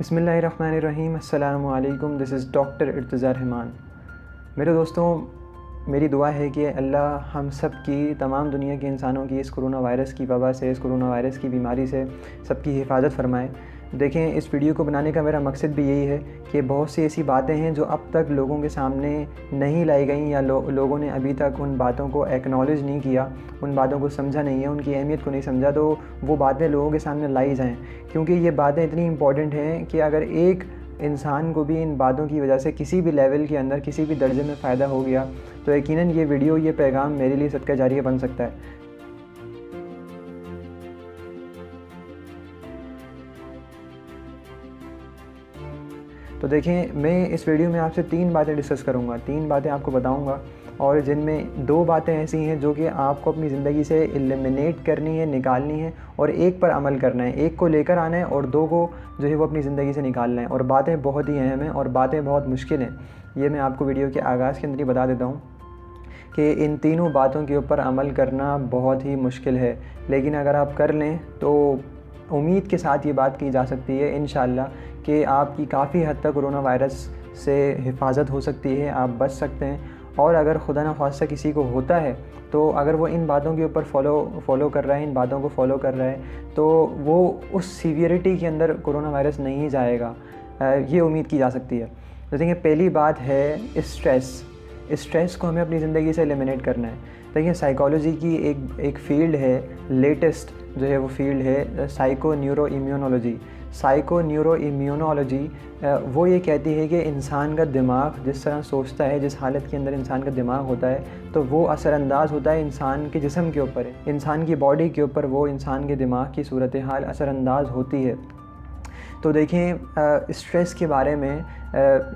बिस्मिल्लाहिर्रहमानिर्रहीम। अस्सलामु अलैकुम। This is doctor Irtaza Rahman. मेरे दोस्तों, मेरी दुआ है कि अल्लाह हम सब की, तमाम दुनिया के इंसानों की इस कोरोना वायरस की वबा से, इस कोरोना वायरस की बीमारी से सबकी हिफाजत फ़रमाए। देखें, इस वीडियो को बनाने का मेरा मकसद भी यही है कि बहुत सी ऐसी बातें हैं जो अब तक लोगों के सामने नहीं लाई गई या लोगों ने अभी तक उन बातों को एक्नॉलेज नहीं किया, उन बातों को समझा नहीं है, उनकी अहमियत को नहीं समझा, तो वो बातें लोगों के सामने लाई जाएँ। क्योंकि ये बातें इतनी इम्पॉर्टेंट हैं कि अगर एक इंसान को भी इन बातों की वजह से किसी भी लेवल के अंदर, किसी भी दर्जे में फ़ायदा हो गया, तो यकीनन ये वीडियो, ये पैगाम मेरे लिए सदका जारिया बन सकता है। तो देखें, मैं इस वीडियो में आपसे 3 बातें डिस्कस करूँगा, 3 बातें आपको बताऊँगा, और जिनमें 2 बातें ऐसी हैं जो कि आपको अपनी ज़िंदगी से एलिमिनेट करनी है, निकालनी है, और एक पर अमल करना है। एक को लेकर आना है और 2 को जो है वो अपनी ज़िंदगी से निकालना है। और बातें बहुत ही अहम हैं और बातें बहुत मुश्किल हैं। ये मैं आपको वीडियो के आगाज़ के अंदर ही बता देता हूँ कि इन तीनों बातों के ऊपर अमल करना बहुत ही मुश्किल है, लेकिन अगर आप कर लें तो उम्मीद के साथ ये बात की जा सकती है इंशाअल्लाह कि आपकी काफ़ी हद तक कोरोना वायरस से हिफाजत हो सकती है, आप बच सकते हैं। और अगर खुदा न ख़ास्ता किसी को होता है, तो अगर वो इन बातों के ऊपर फॉलो कर रहा है, इन बातों को फॉलो कर रहा है, तो वो उस सीवियरिटी के अंदर कोरोना वायरस नहीं जाएगा, ये उम्मीद की जा सकती है। तो देखिए, पहली बात है स्ट्रेस को हमें अपनी ज़िंदगी से एलिमिनेट करना है। देखिए, साइकोलॉजी की एक फ़ील्ड है, लेटेस्ट जो है वो फ़ील्ड है psycho neuro immunology. Psycho neuro immunology वो ये कहती है कि इंसान का दिमाग जिस तरह सोचता है, जिस हालत के अंदर इंसान का दिमाग होता है, तो वो असरअंदाज होता है इंसान के जिस्म के ऊपर, इंसान की बॉडी के ऊपर, वो इंसान के दिमाग की सूरत हाल असरअंदाज होती है। तो देखें, स्ट्रेस के बारे में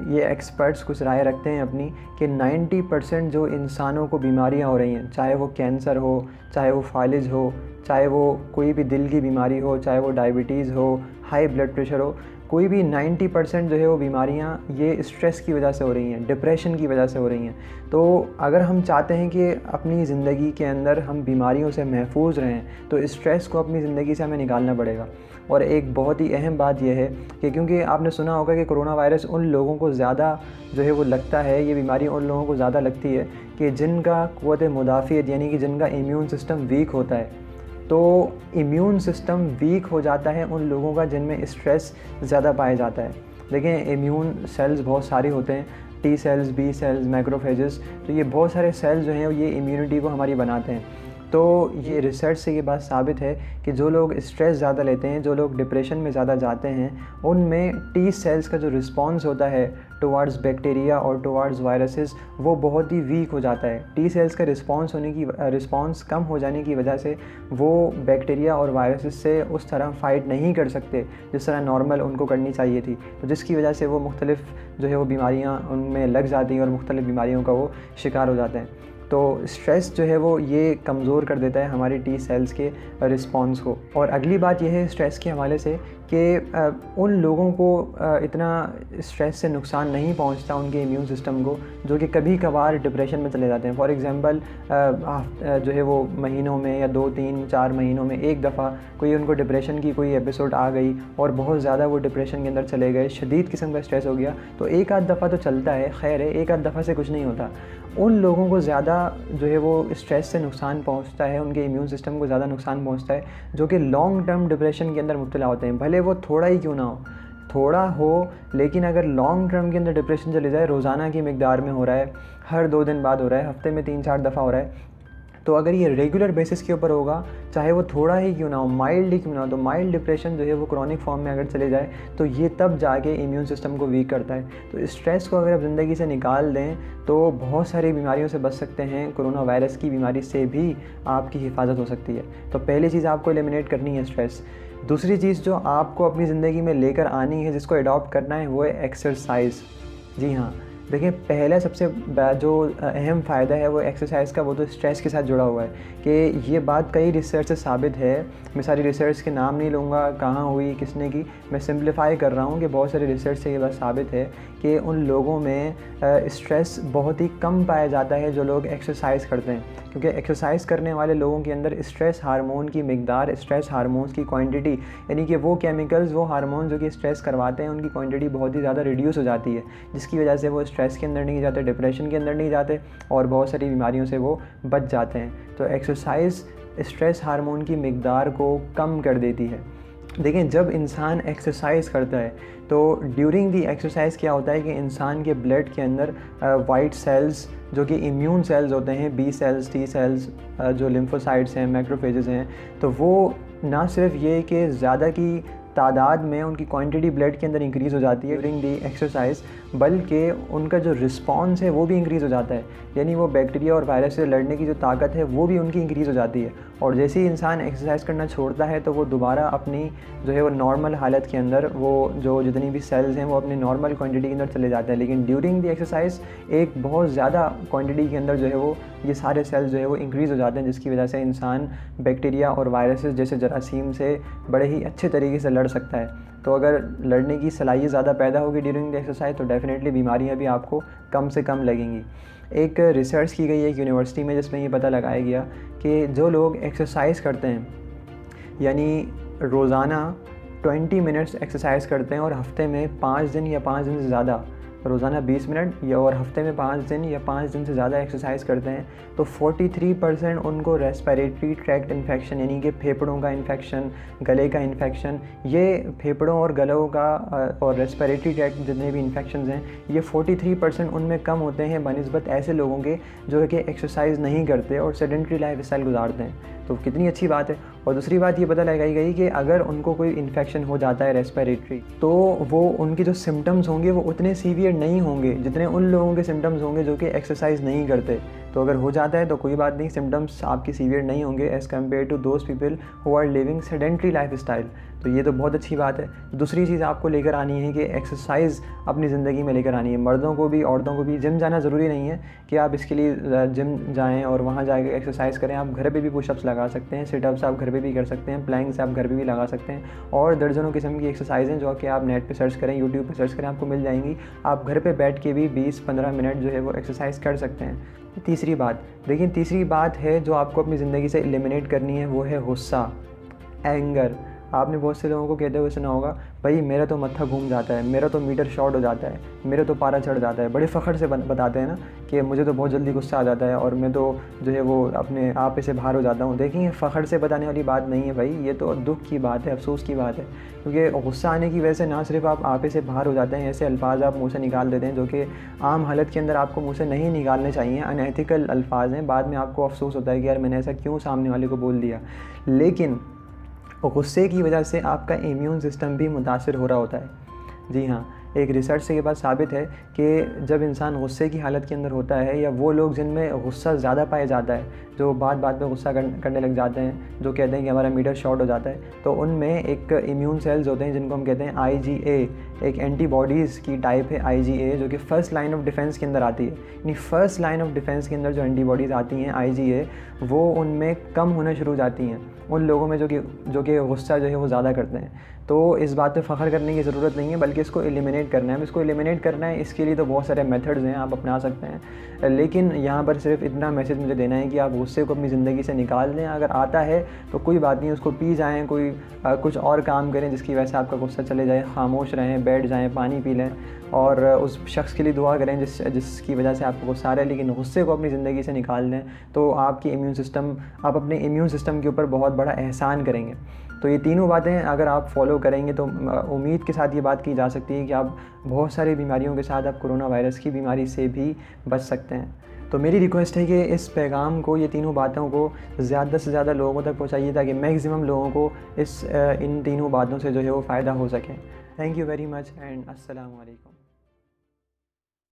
ये एक्सपर्ट्स कुछ राय रखते हैं अपनी कि 90% जो इंसानों को बीमारियां हो रही हैं, चाहे वो कैंसर हो, चाहे वो फालिज हो, चाहे वो कोई भी दिल की बीमारी हो, चाहे वो डायबिटीज़ हो, हाई ब्लड प्रेशर हो, कोई भी 90% जो है वो बीमारियां ये स्ट्रेस की वजह से हो रही हैं, डिप्रेशन की वजह से हो रही हैं। तो अगर हम चाहते हैं कि अपनी ज़िंदगी के अंदर हम बीमारियों से महफूज रहें, तो स्ट्रेस को अपनी ज़िंदगी से हमें निकालना पड़ेगा। और एक बहुत ही अहम बात यह है कि क्योंकि आपने सुना होगा कि कोरोना वायरस उन लोगों को ज़्यादा जो है वो लगता है, ये बीमारी उन लोगों को ज़्यादा लगती है कि जिनका क़ुव्वत मुदाफ़ियत, यानी कि जिनका इम्यून सिस्टम वीक होता है। तो इम्यून सिस्टम वीक हो जाता है उन लोगों का जिनमें स्ट्रेस ज़्यादा पाया जाता है। देखें, इम्यून सेल्स बहुत सारे होते हैं, T cells, B cells, macrophages, तो ये बहुत सारे सेल्स जो हैं ये इम्यूनिटी को हमारी बनाते हैं। तो ये रिसर्च से ये बात साबित है कि जो लोग स्ट्रेस ज़्यादा लेते हैं, जो लोग डिप्रेशन में ज़्यादा जाते हैं, उनमें टी सेल्स का जो रिस्पॉन्स होता है टुवार्ड्स बैक्टीरिया और टुवार्ड्स वायरसेस, वो बहुत ही वीक हो जाता है। टी सेल्स का रिस्पॉन्स कम हो जाने की वजह से वो बैक्टीरिया और वायरसेस से उस तरह फ़ाइट नहीं कर सकते जिस तरह नॉर्मल उनको करनी चाहिए थी। तो जिसकी वजह से वो मुख्तलिफ़ जो है वो बीमारियाँ उनमें लग जाती हैं और मुख्तलिफ़ बीमारियों का वो शिकार हो जाते हैं। तो स्ट्रेस जो है वो ये कमज़ोर कर देता है हमारी टी सेल्स के रिस्पॉन्स को। और अगली बात यह है स्ट्रेस के हवाले से कि उन लोगों को इतना स्ट्रेस से नुकसान नहीं पहुंचता उनके इम्यून सिस्टम को, जो कि कभी कभार डिप्रेशन में चले जाते हैं। फॉर एग्ज़ाम्पल, जो है वो महीनों में या 2, 3, 4 महीनों में एक दफ़ा कोई उनको डिप्रेशन की कोई एपिसोड आ गई और बहुत ज़्यादा वो डिप्रेशन के अंदर चले गए, शदीद किस्म का स्ट्रेस हो गया, तो एक आध दफ़ा तो चलता है, खैर है, एक आध दफ़ा से कुछ नहीं होता। उन लोगों को ज़्यादा जो है वो स्ट्रेस से नुकसान पहुंचता है, उनके इम्यून सिस्टम को ज़्यादा नुकसान पहुंचता है, जो कि लॉन्ग टर्म डिप्रेशन के अंदर मुब्तला होते हैं। भले वो थोड़ा ही क्यों ना हो, थोड़ा हो, लेकिन अगर लॉन्ग टर्म के अंदर डिप्रेशन चले जाए, रोज़ाना की मिकदार में हो रहा है, हर 2 दिन बाद हो रहा है, हफ्ते में 3-4 दफ़ा हो रहा है, तो अगर ये रेगुलर बेसिस के ऊपर होगा, चाहे वो थोड़ा ही क्यों ना हो, माइल्ड ही क्यों ना हो, तो माइल्ड डिप्रेशन जो है वो क्रॉनिक फॉर्म में अगर चले जाए, तो ये तब जाके इम्यून सिस्टम को वीक करता है। तो स्ट्रेस को अगर आप ज़िंदगी से निकाल दें तो बहुत सारी बीमारियों से बच सकते हैं। कोरोना वायरस की बीमारी से भी आपकी हिफाजत हो सकती है। तो पहली चीज़ आपको एलिमिनेट करनी है स्ट्रेस। दूसरी चीज़ जो आपको अपनी ज़िंदगी में लेकर आनी है, जिसको अडॉप्ट करना है, वो है एक्सरसाइज। जी हाँ, देखिए, पहला सबसे जो अहम फ़ायदा है वो एक्सरसाइज़ का, वो तो स्ट्रेस के साथ जुड़ा हुआ है कि ये बात कई रिसर्च से साबित है। मैं सारी रिसर्च के नाम नहीं लूँगा, कहाँ हुई, किसने की, मैं सिंप्लीफाई कर रहा हूँ कि बहुत सारी रिसर्च से ये बात साबित है कि उन लोगों में स्ट्रेस बहुत ही कम पाया जाता है जो लोग एक्सरसाइज़ करते हैं, क्योंकि एक्सरसाइज़ करने वाले लोगों के अंदर स्ट्रेस हार्मोन की मिकदार, स्ट्रेस हार्मोन्स की क्वांटिटी, यानी कि वो केमिकल्स, वो हार्मोन जो कि स्ट्रेस करवाते हैं, उनकी क्वांटिटी बहुत ही ज़्यादा रिड्यूस हो जाती है, जिसकी वजह से वो स्ट्रेस के अंदर नहीं जाते, डिप्रेशन के अंदर नहीं जाते और बहुत सारी बीमारियों से वो बच जाते हैं। तो एक्सरसाइज स्ट्रेस हार्मोन की मिकदार को कम कर देती है। देखें, जब इंसान एक्सरसाइज करता है तो ड्यूरिंग दी एक्सरसाइज क्या होता है कि इंसान के ब्लड के अंदर वाइट सेल्स जो कि इम्यून सेल्स होते हैं, बी सेल्स, टी सेल्स, जो लिम्फोसाइट्स हैं, मैक्रोफेजेस हैं, तो वो ना सिर्फ ये कि ज़्यादा की तादाद में उनकी क्वांटिटी ब्लड के अंदर इंक्रीज़ हो जाती है ड्यूरिंग दी एक्सरसाइज, बल्कि उनका जो रिस्पॉन्स है वो भी इंक्रीज़ हो जाता है, यानी वो बैक्टीरिया और वायरस से लड़ने की जो ताकत है वो भी उनकी इंक्रीज़ हो जाती है। और जैसे ही इंसान एक्सरसाइज करना छोड़ता है तो वो दोबारा अपनी जो है वो नॉर्मल हालत के अंदर, वो जो जितनी भी सेल्स हैं वो अपनी नॉर्मल क्वांटिटी के अंदर चले जाते हैं। लेकिन ड्यूरिंग दी एक्सरसाइज एक बहुत ज़्यादा क्वांटिटी के अंदर जो है वो ये सारे सेल्स जो है वो इंक्रीज़ हो जाते हैं, जिसकी वजह से इंसान बैक्टीरिया और वायरसेस जैसे जरासीम से बड़े ही अच्छे तरीके से लड़ सकता है। तो अगर लड़ने की सलाहियत ज़्यादा पैदा होगी ड्यूरिंग द एक्सरसाइज तो डेफिनेटली बीमारियां भी आपको कम से कम लगेंगी। एक रिसर्च की गई है एक यूनिवर्सिटी में जिसमें ये पता लगाया गया कि जो लोग एक्सरसाइज करते हैं, यानी रोज़ाना 20 मिनट्स एक्सरसाइज करते हैं और हफ्ते में 5 दिन या 5 दिन से ज़्यादा, रोज़ाना 20 मिनट या और हफ्ते में 5 दिन या 5 दिन से ज़्यादा एक्सरसाइज करते हैं, तो 43% उनको रेस्पिरेटरी ट्रैक्ट इन्फेक्शन, यानी कि फेफड़ों का इन्फेक्शन, गले का इन्फेक्शन, ये फेफड़ों और गलों का और रेस्पिरेटरी ट्रैक्ट जितने भी इन्फेक्शन हैं, ये 43% उनमें कम होते हैं बनिस्बत ऐसे लोगों के जो है कि एक्सरसाइज नहीं करते और सेडेंट्री लाइफ स्टाइल गुजारते हैं। तो कितनी अच्छी बात है। और दूसरी बात ये पता लगाई गई कि अगर उनको कोई इन्फेक्शन हो जाता है रेस्पिरेटरी, तो वो उनके जो सिम्टम्स होंगे वो उतने सीवियर नहीं होंगे जितने उन लोगों के सिम्टम्स होंगे जो कि एक्सरसाइज नहीं करते। तो अगर हो जाता है तो कोई बात नहीं, सिम्टम्स आपकी सीवियर नहीं होंगे as compare to those people who are living sedentary lifestyle. तो ये तो बहुत अच्छी बात है। दूसरी चीज़ आपको लेकर आनी है कि एक्सरसाइज अपनी ज़िंदगी में लेकर आनी है। मर्दों को भी औरतों को भी जिम जाना ज़रूरी नहीं है कि आप इसके लिए जिम जाएं और वहाँ जाकर एक्सरसाइज करें। आप घर पे भी पुशअप्स लगा सकते हैं, सिटअप्स आप घर पे भी कर सकते हैं, प्लैंक्स आप घर पे भी लगा सकते हैं, और दर्जनों किस्म की एक्सरसाइज हैं जो कि आप नेट पे सर्च करें, यूट्यूब पे सर्च करें, आपको मिल जाएंगी। आप घर पे बैठ के भी 20-15 मिनट जो है वो एक्सरसाइज कर सकते हैं। तीसरी बात, देखिए तीसरी बात है जो आपको अपनी ज़िंदगी से एलिमिनेट करनी है, वो है गुस्सा, एंगर। आपने बहुत से लोगों को कहते हुए सुना होगा, भाई मेरा तो मत्था घूम जाता है, मेरा तो मीटर शॉर्ट हो जाता है, मेरा तो पारा चढ़ जाता है। बड़े फ़ख्र से बताते हैं ना कि मुझे तो बहुत जल्दी गुस्सा आ जाता है और मैं तो जो है वो अपने आप से बाहर हो जाता हूँ। देखिए, फ़ख्र से बताने वाली बात नहीं है भाई, ये तो दुख की बात है, अफसोस की बात है। क्योंकि गुस्सा आने की वजह से ना सिर्फ आप आपे से बाहर हो जाते हैं, ऐसे अल्फाज आप मुँह से निकाल देते हैं जो कि आम हालत के अंदर आपको मुँह से नहीं निकालने चाहिए, अनएथिकल अल्फाज हैं। बाद में आपको अफसोस होता है कि यार मैंने ऐसा क्यों सामने वाले को बोल दिया। लेकिन गुस्से की वजह से आपका इम्यून सिस्टम भी मुतासिर हो रहा होता है। जी हाँ, एक रिसर्च से ये बात साबित है कि जब इंसान गुस्से की हालत के अंदर होता है, या वो लोग जिनमें गुस्सा ज़्यादा पाया जाता है, जो बात बात पे गुस्सा करने लग जाते हैं, जो कहते हैं कि हमारा मीटर शॉर्ट हो जाता है, तो उनमें एक इम्यून सेल्स होते हैं जिनको हम कहते हैं IgA, एक एंटीबॉडीज़ की टाइप है IgA, जो कि फ़र्स्ट लाइन ऑफ डिफेंस के अंदर आती है। यानी फ़र्स्ट लाइन ऑफ डिफेंस के अंदर जो एंटीबॉडीज़ आती हैं IgA, वो उनमें कम होना शुरू हो जाती हैं उन लोगों में जो कि गुस्सा जो है वो ज़्यादा करते हैं। तो इस बात पे फ़ख्र करने की ज़रूरत नहीं है, बल्कि इसको एलिमिनेट करना है। इसको एलिमिनेट करना है, इसके लिए तो बहुत सारे मेथड्स हैं, आप अपना सकते हैं। लेकिन यहाँ पर सिर्फ इतना मैसेज मुझे देना है कि आप गुस्से को अपनी ज़िंदगी से निकाल दें। अगर आता है तो कोई बात नहीं, उसको पी जाएँ, कोई कुछ और काम करें जिसकी वजह से आपका गुस्सा चले जाए, खामोश रहें, बैठ जाएँ, पानी पी लें और उस शख्स के लिए दुआ करें जिसकी वजह से आपको गुस्सा आ रहा है। लेकिन गुस्से को अपनी ज़िंदगी से निकाल दें तो आपकी इम्यून सिस्टम, आप अपने इम्यून सिस्टम के ऊपर बहुत बड़ा एहसान करेंगे। तो ये तीनों बातें अगर आप फॉलो करेंगे तो उम्मीद के साथ ये बात की जा सकती है कि आप बहुत सारी बीमारियों के साथ आप कोरोना वायरस की बीमारी से भी बच सकते हैं। तो मेरी रिक्वेस्ट है कि इस पैगाम को, ये तीनों बातों को ज़्यादा से ज़्यादा लोगों तक पहुँचाइए ताकि मैक्सिमम लोगों को इन तीनों बातों से जो है वो फ़ायदा हो सके। Thank you very much and अस्सलाम वालेकुम।